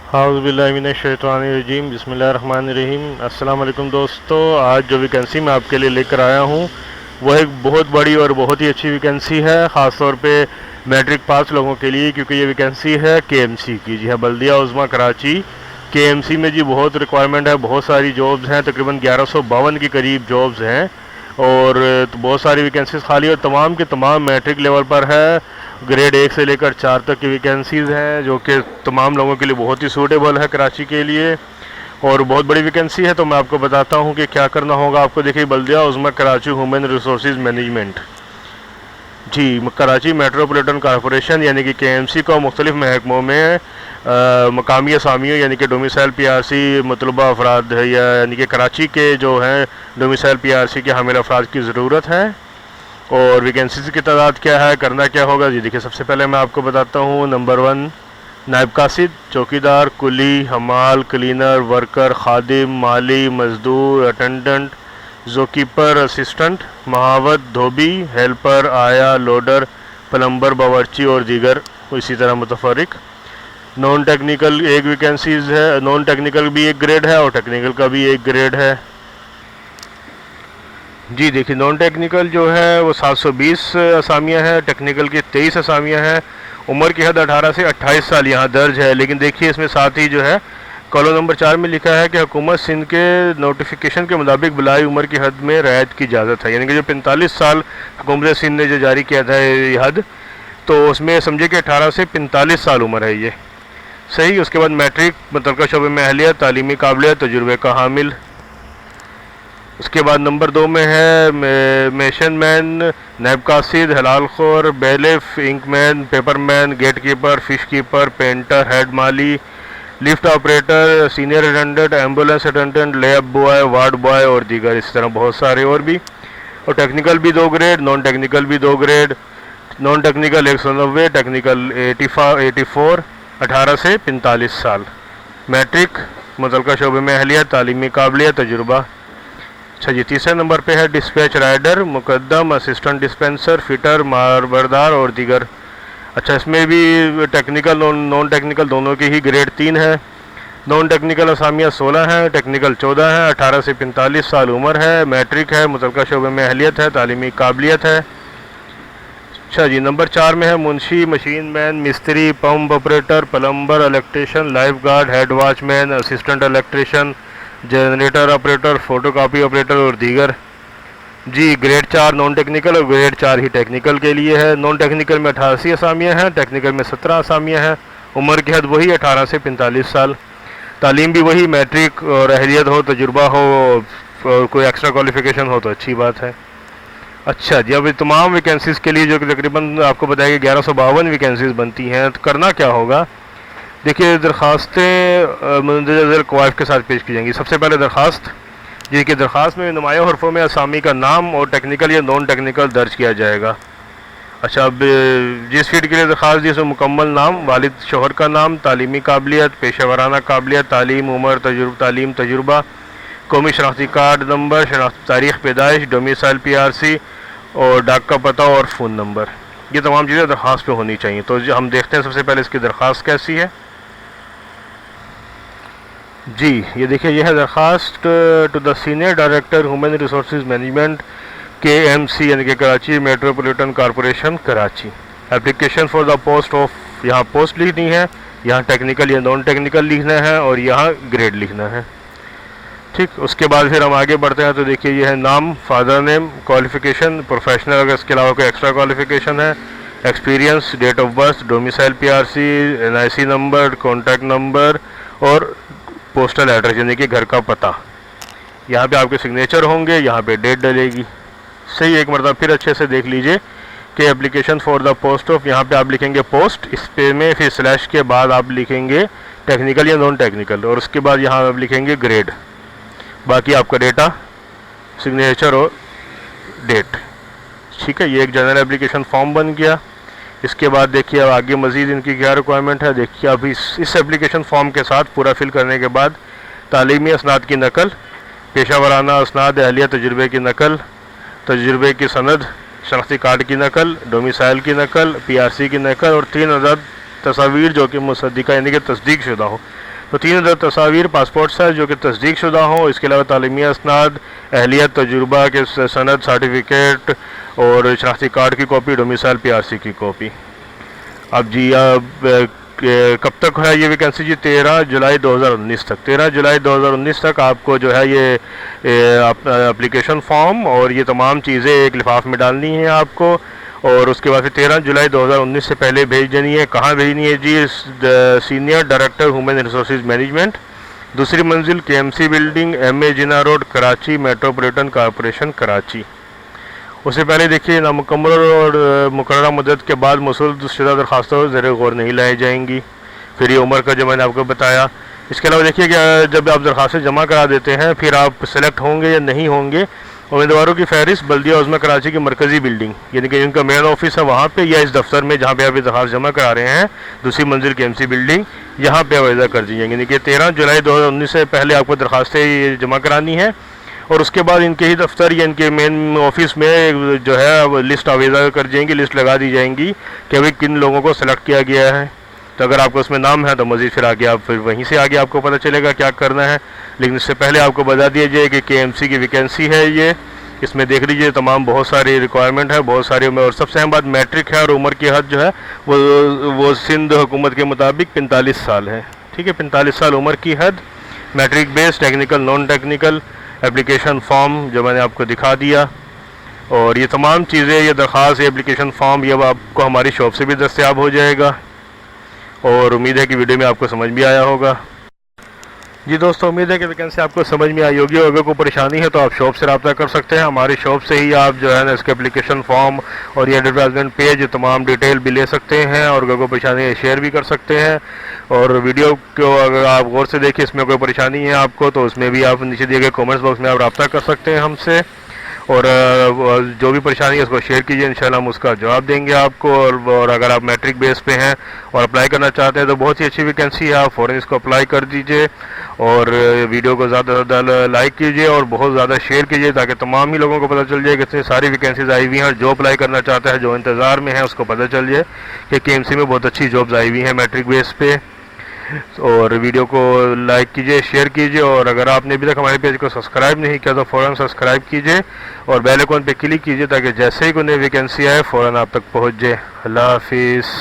اعوذ باللہ من الشیطان الرجیم، بسم اللہ الرحمن الرحیم۔ السلام علیکم دوستو، آج جو ویکنسی میں آپ کے لیے لے کر آیا ہوں وہ ایک بہت بڑی اور بہت ہی اچھی ویکنسی ہے، خاص طور پہ میٹرک پاس لوگوں کے لیے، کیونکہ یہ ویکنسی ہے کے ایم سی کی۔ جی ہاں، بلدیہ عظمیٰ کراچی کے ایم سی میں جی بہت ریکوائرمنٹ ہے، بہت ساری جابز ہیں، تقریباً 1152 کے قریب جابز ہیں، اور بہت ساری ویکنسیز خالی، اور تمام کے تمام میٹرک لیول پر ہے۔ گریڈ 1 سے لے کر 4 تک کی ویکنسیز ہیں، جو کہ تمام لوگوں کے لیے بہت ہی سوٹیبل ہے کراچی کے لیے، اور بہت بڑی ویکنسی ہے۔ تو میں آپ کو بتاتا ہوں کہ کیا کرنا ہوگا آپ کو۔ دیکھیے، بلدیہ عظمیٰ کراچی ہیومن ریسورسز مینجمنٹ، جی کراچی میٹروپولیٹن کارپوریشن یعنی کہ کے ایم سی کو مختلف محکموں میں مقامی اسامیوں یعنی کہ ڈومیسائل پی آر سی مطلوبہ افراد ہے، یعنی کہ کراچی کے جو ہیں ڈومیسائل پی آر سی کے حامل افراد کی ضرورت ہے۔ اور ویکنسیز کی تعداد کیا ہے، کرنا کیا ہوگا؟ جی دیکھیے، سب سے پہلے میں آپ کو بتاتا ہوں۔ نمبر 1، نائب قاصد، چوکیدار، کلی، حمال، کلینر، ورکر، خادم، مالی، مزدور، اٹینڈنٹ، زو کیپر، اسسٹنٹ، مہاوت، دھوبی، ہیلپر، آیا، لوڈر، پلمبر، باورچی اور دیگر اسی طرح متفرق۔ نان ٹیکنیکل ایک ویکنسیز ہے، نان ٹیکنیکل بھی ایک گریڈ ہے اور ٹیکنیکل کا بھی ایک گریڈ ہے۔ جی دیکھیے، نان ٹیکنیکل جو ہے وہ 720 اسامیاں ہیں، ٹیکنیکل کی 23 اسامیاں ہیں۔ عمر کی حد 18 سے 28 سال یہاں درج ہے، لیکن دیکھیے اس میں ساتھ ہی جو ہے کالم نمبر 4 میں لکھا ہے کہ حکومت سندھ کے نوٹیفیکیشن کے مطابق بلائی عمر کی حد میں رعایت کی اجازت ہے، یعنی کہ جو 45 سال حکومت سندھ نے جو جاری کیا تھا یہ حد، تو اس میں سمجھے کہ 18 سے 45 سال عمر ہے یہ صحیح۔ اس کے بعد میٹرک، متعلقہ شعبے میں اہلیت، تعلیمی قابلیت، تجربے کا حامل۔ اس کے بعد نمبر 2 میں ہے میشن مین، نائب قاصد، حلال خور، bailiff, ink man, paper man, gate keeper, fish keeper, painter, head مالی، lift operator, senior attendant, ambulance attendant, lab boy, ward boy اور دیگر اس طرح بہت سارے اور بھی۔ اور ٹیکنیکل بھی 2 گریڈ، نان ٹیکنیکل بھی 2 گریڈ۔ نان ٹیکنیکل 190، ٹیکنیکل 84، 18 سے 45 سال۔ میٹرک، متعلقہ شعبے میں اہلیت، تعلیمی قابلیت، تجربہ۔ اچھا جی، تیسرے نمبر پہ ہے ڈسپیچ رائڈر، مقدم، اسسٹنٹ ڈسپینسر، فٹر، ماربردار اور دیگر۔ اچھا، اس میں بھی ٹیکنیکل نان ٹیکنیکل دونوں کی ہی گریڈ 3 ہے۔ نان ٹیکنیکل اسامیاں 16 ہیں، ٹیکنیکل 14 ہیں، 18 سے 45 سال عمر ہے، میٹرک ہے، متعلقہ شعبے میں اہلیت ہے، تعلیمی قابلیت ہے۔ اچھا جی، نمبر 4 میں ہے منشی، مشین مین، مستری، pump operator, plumber, electrician, life guard, head watch man, assistant electrician, generator operator, photo copy operator اور دیگر۔ جی گریڈ 4 نان ٹیکنیکل اور گریڈ 4 ہی ٹیکنیکل کے لیے ہے۔ نان ٹیکنیکل میں 88 اسامیاں ہیں، ٹیکنیکل میں 17 اسامیاں ہیں۔ عمر کی حد وہی 18 سے 45 سال۔ تعلیم بھی وہی، میٹرک اور اہلیت ہو، تجربہ ہو اور کوئی ایکسٹرا کوالیفیکیشن ہو تو اچھی بات ہے۔ اچھا جی، اب تمام ویکنسیز کے لیے جو کہ تقریباً آپ کو بتایا کہ 1152 ویکنسیز بنتی ہیں، تو کرنا کیا ہوگا؟ دیکھیے، درخواستیں مندرجہ ذیل قواعد کے ساتھ پیش کی جائیں گی۔ سب سے پہلے درخواست، جی کہ درخواست میں نمایاں حرفوں میں اسامی کا نام اور ٹیکنیکل یا نان ٹیکنیکل درج کیا جائے گا۔ اچھا، اب جس فیلڈ کے لیے درخواست دی اس میں مکمل نام، والد شوہر کا نام، تعلیمی قابلیت، پیشہ ورانہ قابلیت، تعلیم، عمر، تعلیم، تجربہ، قومی شناختی کارڈ نمبر، شناختی تاریخ پیدائش، ڈومیسائل پی آر سی اور ڈاک کا پتہ اور فون نمبر، یہ تمام چیزیں درخواست پہ ہونی چاہیے۔ تو ہم دیکھتے ہیں سب سے پہلے اس کی درخواست کیسی ہے۔ جی یہ دیکھیں، یہ ہے درخواست to the senior director human resources management K M C یعنی کہ Karachi metropolitan corporation Karachi. Application for the post of, یہاں پوسٹ لکھنی ہے، یہاں ٹیکنیکل یا نان ٹیکنیکل لکھنا ہے اور یہاں گریڈ لکھنا ہے، ٹھیک۔ اس کے بعد پھر ہم آگے بڑھتے ہیں، تو دیکھیے یہ ہے نام، فادر نیم، کوالیفیکیشن، پروفیشنل اگر اس کے علاوہ کوئی ایکسٹرا کوالیفیکیشن ہے، experience, date of birth, domicile P R C, N I C number, contact number اور پوسٹل ایڈریس یعنی کہ گھر کا پتہ۔ یہاں پہ آپ کے سگنیچر ہوں گے، یہاں پہ ڈیٹ ڈلے گی، صحیح۔ ایک مرتبہ پھر اچھے سے دیکھ لیجئے کہ application for the post of, یہاں پہ آپ لکھیں گے پوسٹ، اس پہ میں پھر سلیش کے بعد آپ لکھیں گے ٹیکنیکل یا نان ٹیکنیکل، اور اس کے بعد یہاں آپ لکھیں گے گریڈ، باقی آپ کا ڈیٹا، سگنیچر اور ڈیٹ، ٹھیک ہے۔ یہ ایک جنرل اپلیکیشن فارم بن گیا۔ اس کے بعد دیکھیے اب آگے مزید ان کی کیا ریکوائرمنٹ ہے۔ دیکھیے اب اس اپلیکیشن فارم کے ساتھ پورا فل کرنے کے بعد تعلیمی اسناد کی نقل، پیشہ ورانہ اسناد، اہلیت، تجربے کی نقل، تجربے کی سند، شناختی کارڈ کی نقل، ڈومیسائل کی نقل، پی آر سی کی نقل اور 3 عدد تصاویر جو کہ مصدقہ یعنی کہ تصدیق شدہ ہو۔ تو 3 تصاویر پاسپورٹ سائز جو کہ تصدیق شدہ ہوں، اس کے علاوہ تعلیمی اسناد، اہلیت، تجربہ کے سند، سرٹیفکیٹ اور شناختی کارڈ کی کاپی، ڈومیسائل PRC کی کاپی۔ اب جی کب تک ہے یہ ویکینسی جی؟ 13 جولائی 2019 تک۔ 13 جولائی 2019 تک آپ کو جو ہے یہ اپلیکیشن فارم اور یہ تمام چیزیں ایک لفاف میں ڈالنی ہیں آپ کو، اور اس کے بعد پھر 13 جولائی 2019 سے پہلے بھیج دینی ہے۔ کہاں بھیجنی ہے جی؟ Senior director human resources management, 2 منزل KMC building, MA Jinnah road, Karachi, metropolitan corporation Karachi. اس سے پہلے دیکھیے نامکمل اور مقررہ مدت کے بعد موصول شدہ درخواستوں زیر غور نہیں لائی جائیں گی۔ پھر یہ عمر کا جو میں نے آپ کو بتایا۔ اس کے علاوہ دیکھیے کہ جب آپ درخواستیں جمع کرا دیتے ہیں پھر آپ سلیکٹ ہوں گے یا نہیں ہوں گے، امیدواروں کی فہرست بلدیہ عظمیٰ کراچی کی مرکزی بلڈنگ یعنی کہ جن کا مین آفس ہے وہاں پہ، یا اس دفتر میں جہاں پہ آپ یہ درخواست جمع کرا رہے ہیں، 2 منزل KMC بلڈنگ، یہاں پہ آویزہ کر دی جائیں گے۔ یعنی کہ 13 جولائی 2019 سے پہلے آپ کو درخواستیں جمع کرانی ہے، اور اس کے بعد ان کے ہی دفتر یا ان کے مین آفس میں جو ہے لسٹ آویزہ کر جائیں گی، لسٹ لگا دی جائیں گی کہ ابھی کن لوگوں کو سلیکٹ کیا گیا ہے۔ تو اگر آپ کو اس میں نام ہے تو مزید پھر آگے آپ پھر وہیں سے آگے آپ کو پتہ چلے گا کیا کرنا ہے، لیکن اس سے پہلے آپ کو بتا دیا جائے کہ KMC کی ویکینسی ہے یہ، اس میں دیکھ لیجئے تمام بہت ساری ریکوائرمنٹ ہے، بہت ساری، اور سب سے اہم بات میٹرک ہے، اور عمر کی حد جو ہے وہ سندھ حکومت کے مطابق 45 سال ہے۔ ٹھیک ہے، 45 سال عمر کی حد، matric base, technical, non technical, application form جو میں نے آپ کو دکھا دیا، اور یہ تمام چیزیں، یہ درخواست، یہ اپلیکیشن فارم، یہ آپ کو ہماری شاپ سے بھی دستیاب ہو جائے گا، اور امید ہے کہ ویڈیو میں آپ کو سمجھ بھی آیا ہوگا۔ جی دوستو، امید ہے کہ ویکینسی آپ کو سمجھ میں آئی ہوگی، اور اگر کوئی پریشانی ہے تو آپ شاپ سے رابطہ کر سکتے ہیں۔ ہماری شاپ سے ہی آپ جو ہے نا اس کے اپلیکیشن فارم اور یہ ایڈورٹائزمنٹ پیج تمام ڈیٹیل بھی لے سکتے ہیں، اور اگر کوئی پریشانی ہے شیئر بھی کر سکتے ہیں، اور ویڈیو کو اگر آپ غور سے دیکھیں، اس میں کوئی پریشانی ہے آپ کو تو اس میں بھی آپ نیچے دیے گئے کومنٹس باکس میں آپ رابطہ کر سکتے ہیں ہم سے، اور جو بھی پریشانی ہے اس کو شیئر کیجئے، انشاءاللہ ہم اس کا جواب دیں گے آپ کو۔ اور اگر آپ میٹرک بیس پہ ہیں اور اپلائی کرنا چاہتے ہیں تو بہت ہی اچھی ویکینسی ہے، آپ فوراً اس کو اپلائی کر دیجئے، اور ویڈیو کو زیادہ سے زیادہ لائک کیجئے اور بہت زیادہ شیئر کیجئے تاکہ تمام ہی لوگوں کو پتہ چل جائے کہ اتنی ساری ویکینسیز آئی ہوئی ہیں، اور جو اپلائی کرنا چاہتا ہے، جو انتظار میں ہے، اس کو پتہ چل جائے کہ KMC میں بہت اچھی جابز آئی ہوئی ہیں میٹرک بیس پہ۔ اور ویڈیو کو لائک کیجئے، شیئر کیجئے، اور اگر آپ نے ابھی تک ہمارے پیج کو سبسکرائب نہیں کیا تو فوراً سبسکرائب کیجئے اور بیل آئیکن پہ کلک کیجئے تاکہ جیسے ہی کوئی نئی ویکینسی آئے فوراً آپ تک پہنچ جائے۔ اللہ حافظ۔